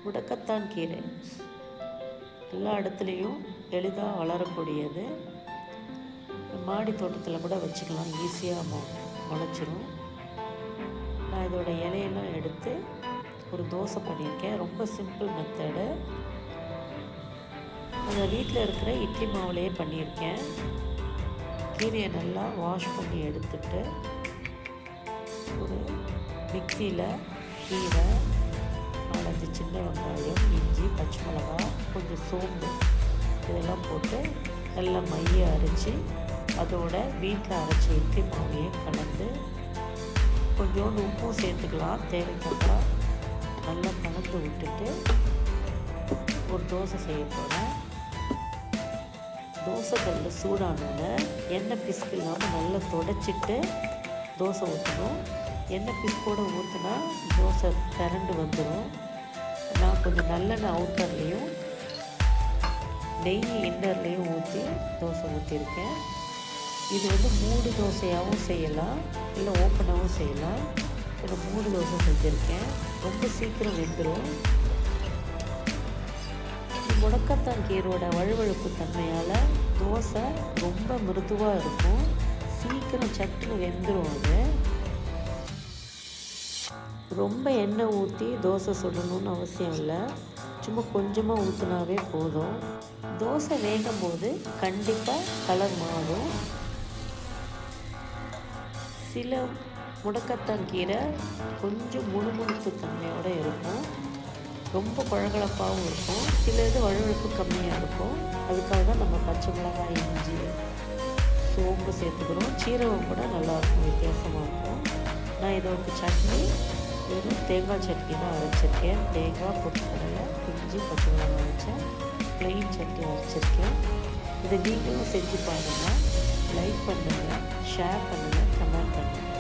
முடக்கத்தான் கீரை எல்லா இடத்துலையும் எளிதாக வளரக்கூடியது. மாடி தோட்டத்தில் கூட வச்சுக்கலாம், ஈஸியாக முளைச்சிரும். நான் இதோட இலையெல்லாம் எடுத்து ஒரு தோசை பண்ணியிருக்கேன். ரொம்ப சிம்பிள் மெத்தடு. அதை வீட்டில் இருக்கிற இட்லி மாவுலேயே பண்ணியிருக்கேன். கீரையை நல்லா வாஷ் பண்ணி எடுத்துட்டு ஒரு மிக்சியில் கீரை, 4-5 சின்ன வெங்காயம், இஞ்சி, பச்சை மிளகாய், கொஞ்சம் சோம்பு இதெல்லாம் போட்டு நல்லா மைய அரைச்சி அதோட வீட்டில் அரைச்சி இட்லி மாவையும் கலந்து கொஞ்சோண்டு உப்பும் சேர்த்துக்கலாம் தேவைக்கப்புறா. நல்லா கலந்து விட்டுட்டு ஒரு தோசை செய்ய போகிறேன். தோசை கல் சூடானோன்னு எண்ணெய் பிசுக்கு இல்லாமல் நல்லா தொடச்சிட்டு தோசை ஊற்றணும். எண்ணெய் பிஸ்கோடு ஊற்றினா தோசை திரண்டு வந்துடும். நான் கொஞ்சம் நல்லெண்ணெய் அவுட்டர்லேயும் நெய் இன்னர்லேயும் ஊற்றி தோசை ஊற்றிருக்கேன். இது மூடு தோசையாகவும் செய்யலாம், இல்லை ஓப்பனாகவும் செய்யலாம். ஒரு 3 தோசை செஞ்சுருக்கேன். ரொம்ப சீக்கிரம் வெந்துடும். முடக்கத்தான் கீரோட வழுவழுப்பு தன்மையால் தோசை ரொம்ப மிருதுவாக இருக்கும். சீக்கிரம் சட்டுன்னு வெந்துடும். அது ரொம்ப எண்ணெய் ஊற்றி தோசை சுடணும்னு அவசியம் இல்லை, சும்மா கொஞ்சமாக ஊற்றினாவே போதும். தோசை வேகும் போது கண்டிப்பாக கலர் மாறும். சில முடக்கத்தான் கீரை கொஞ்சம் முணுமுணுப்பு தன்மையோடு இருக்கும், ரொம்ப குழகழப்பாகவும் இருக்கும். சில இது வழுவழுப்பு கம்மியாக இருக்கும். அதுக்காக தான் நம்ம பச்சை மிளகாய், இஞ்சி, சோம்பு சேர்த்துக்கிறோம். சீரகம் கூட நல்லாயிருக்கும், வித்தியாசமாக இருக்கும். நான் இதோட சட்னி வெறும் தேங்காய் சட்னி தான் அரைச்சிருக்கேன். தேங்காய், பொட்டுக்கடலை, இஞ்சி, பச்சை மிளகாய் வச்சேன் ப்ளெயின் சட்னி அரைச்சிருக்கேன். இதை நீங்களும் செஞ்சு பாருங்கள். லைக் பண்ணுங்கள், ஷேர் பண்ணுங்கள், கமெண்ட் பண்ணுங்கள்.